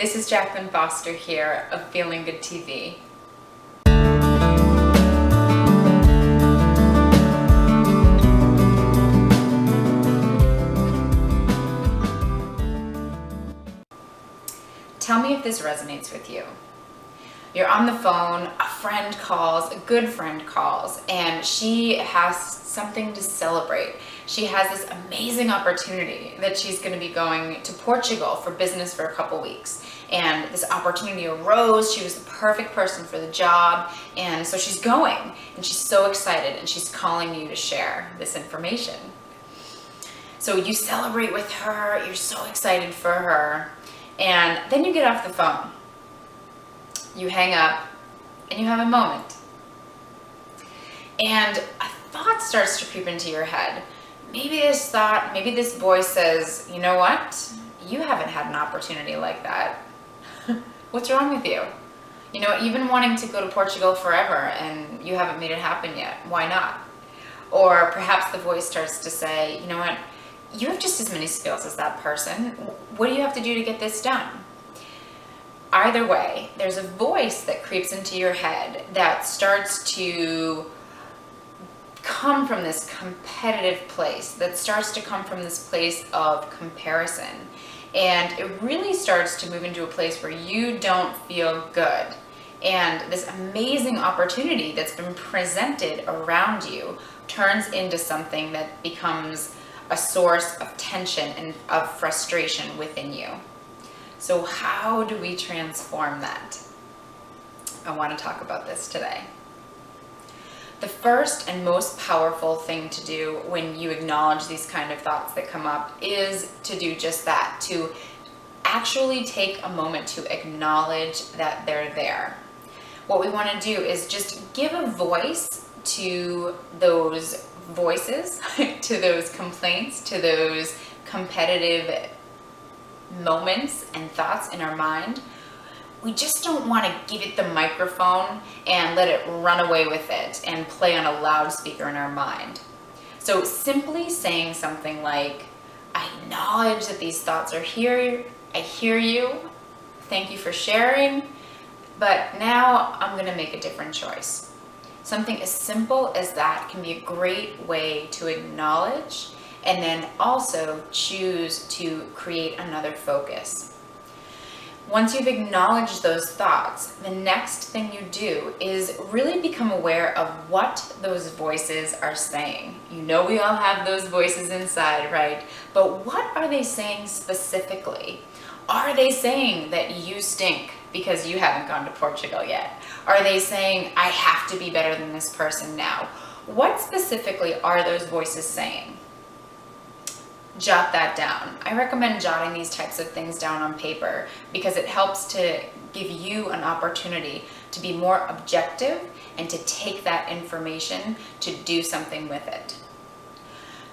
This is Jacqueline Foster here of Feeling Good TV. Tell me if this resonates with you. You're on the phone, a friend calls, a good friend calls, and she has something to celebrate. She has this amazing opportunity that she's going to be going to Portugal for business for a couple weeks. And this opportunity arose. She was the perfect person for the job. And so she's going, and she's so excited, and she's calling you to share this information. So you celebrate with her, you're so excited for her, and then you get off the phone. You hang up, and you have a moment. And a thought starts to creep into your head. Maybe this voice says, you know what? You haven't had an opportunity like that. What's wrong with you? You know, you've been wanting to go to Portugal forever, and you haven't made it happen yet. Why not? Or perhaps the voice starts to say, you know what? You have just as many skills as that person. What do you have to do to get this done? Either way, there's a voice that creeps into your head that starts to come from this competitive place, that starts to come from this place of comparison. And it really starts to move into a place where you don't feel good. And this amazing opportunity that's been presented around you turns into something that becomes a source of tension and of frustration within you. So how do we transform that? I want to talk about this today. The first and most powerful thing to do when you acknowledge these kind of thoughts that come up is to do just that, to actually take a moment to acknowledge that they're there. What we want to do is just give a voice to those voices, to those complaints, to those competitive moments and thoughts in our mind. We just don't want to give it the microphone and let it run away with it and play on a loudspeaker in our mind. So simply saying something like, I acknowledge that these thoughts are here, I hear you, thank you for sharing, but now I'm going to make a different choice. Something as simple as that can be a great way to acknowledge and then also choose to create another focus. Once you've acknowledged those thoughts, the next thing you do is really become aware of what those voices are saying. You know we all have those voices inside, right? But what are they saying specifically? Are they saying that you stink because you haven't gone to Portugal yet? Are they saying, I have to be better than this person now? What specifically are those voices saying? Jot that down. I recommend jotting these types of things down on paper because it helps to give you an opportunity to be more objective and to take that information to do something with it.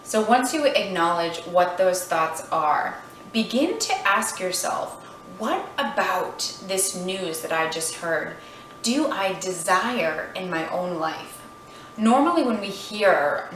So once you acknowledge what those thoughts are, begin to ask yourself, what about this news that I just heard do I desire in my own life? Normally when we hear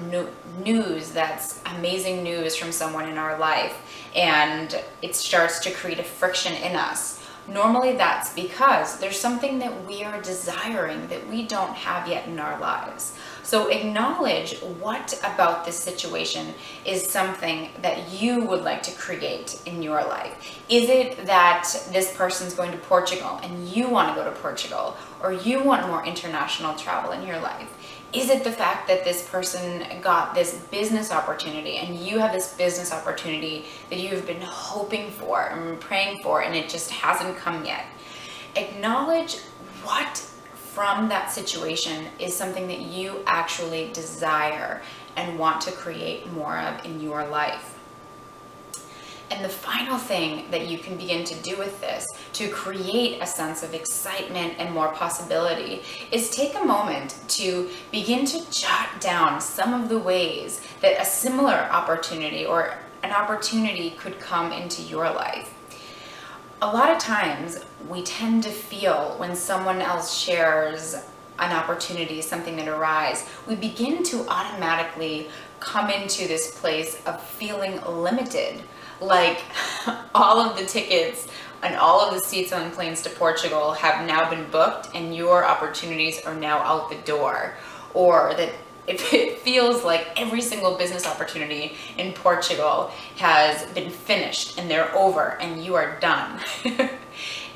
news that's amazing news from someone in our life and it starts to create a friction in us, normally that's because there's something that we are desiring that we don't have yet in our lives. So acknowledge what about this situation is something that you would like to create in your life. Is it that this person's going to Portugal and you want to go to Portugal, or you want more international travel in your life? Is it the fact that this person got this business opportunity and you have this business opportunity that you've been hoping for and praying for and it just hasn't come yet? Acknowledge what from that situation is something that you actually desire and want to create more of in your life. And the final thing that you can begin to do with this to create a sense of excitement and more possibility is take a moment to begin to jot down some of the ways that a similar opportunity or an opportunity could come into your life. A lot of times we tend to feel when someone else shares an opportunity, something that arises, we begin to automatically come into this place of feeling limited. Like all of the tickets and all of the seats on planes to Portugal have now been booked and your opportunities are now out the door, or that if it feels like every single business opportunity in Portugal has been finished and they're over and you are done.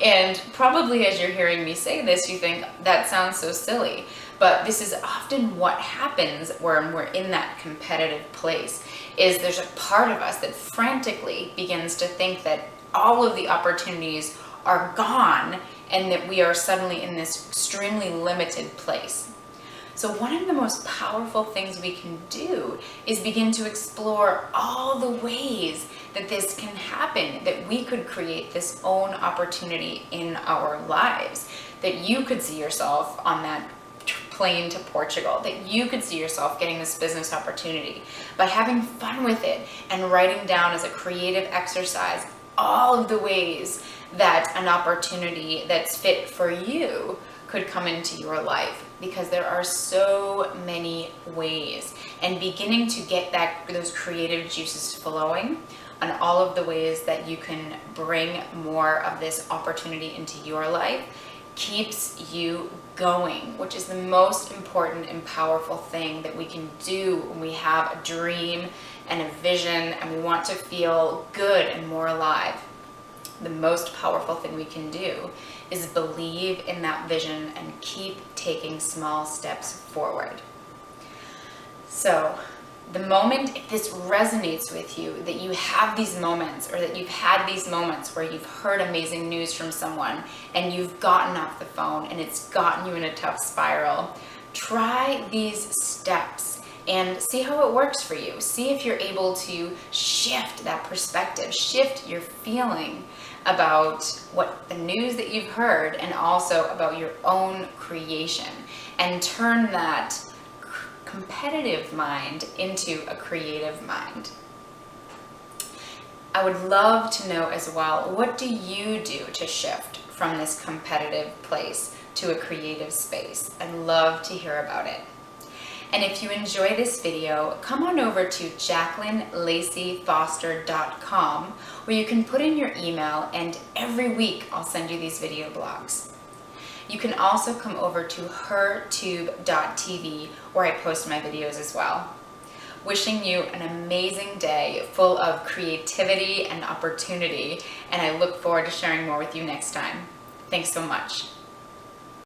And probably as you're hearing me say this, you think that sounds so silly, but this is often what happens when we're in that competitive place. Is there's a part of us that frantically begins to think that all of the opportunities are gone and that we are suddenly in this extremely limited place. So one of the most powerful things we can do is begin to explore all the ways that this can happen, that we could create this own opportunity in our lives, that you could see yourself on that plane to Portugal, that you could see yourself getting this business opportunity by having fun with it and writing down as a creative exercise all of the ways that an opportunity that's fit for you could come into your life, because there are so many ways, and beginning to get those creative juices flowing on all of the ways that you can bring more of this opportunity into your life keeps you going, which is the most important and powerful thing that we can do when we have a dream and a vision and we want to feel good and more alive. The most powerful thing we can do is believe in that vision and keep taking small steps forward. So the moment, if this resonates with you, that you have these moments, or that you've had these moments where you've heard amazing news from someone and you've gotten off the phone and it's gotten you in a tough spiral, try these steps and see how it works for you. See if you're able to shift that perspective, shift your feeling about what the news that you've heard and also about your own creation, and turn that competitive mind into a creative mind. I would love to know as well, what do you do to shift from this competitive place to a creative space? I'd love to hear about it. And if you enjoy this video, come on over to JacquelineLaceyFoster.com, where you can put in your email, and every week I'll send you these video blogs. You can also come over to hertube.tv, where I post my videos as well. Wishing you an amazing day full of creativity and opportunity, and I look forward to sharing more with you next time. Thanks so much.